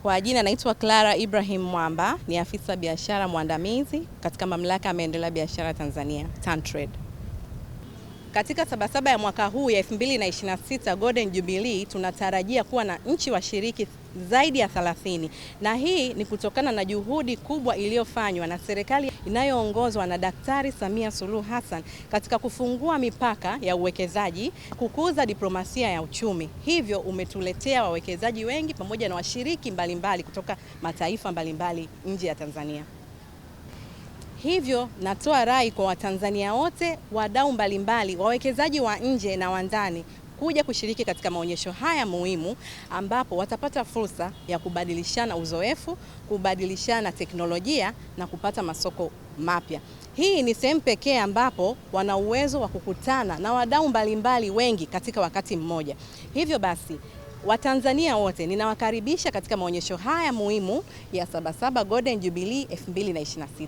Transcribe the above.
Kwa jina naitwa Clara Ibrahim Mwamba, ni afisa biashara mwandamizi katika Mamlaka ya Maendeleo ya Biashara Tanzania, TanTrade. Katika Sabasaba ya mwaka huu ya 2026 Golden Jubilee tunatarajia kuwa na nchi washiriki zaidi ya 30, na hii ni kutokana na juhudi kubwa iliyofanywa na serikali inayoongozwa na Daktari Samia Suluhu Hassan katika kufungua mipaka ya uwekezaji, kukuza diplomasia ya uchumi. Hivyo umetuletea wawekezaji wengi pamoja na washiriki mbalimbali kutoka mataifa mbalimbali nje ya Tanzania. Hivyo natoa rai kwa Watanzania wote, wadau mbalimbali, wawekezaji wa nje na wa ndani kuja kushiriki katika maonyesho haya muhimu, ambapo watapata fursa ya kubadilishana uzoefu, kubadilishana teknolojia na kupata masoko mapya. Hii ni sehemu pekee ambapo wana uwezo wa kukutana na wadau mbalimbali wengi katika wakati mmoja. Hivyo basi Watanzania wote ninawakaribisha katika maonyesho haya muhimu ya Sabasaba Golden Jubilee 2026.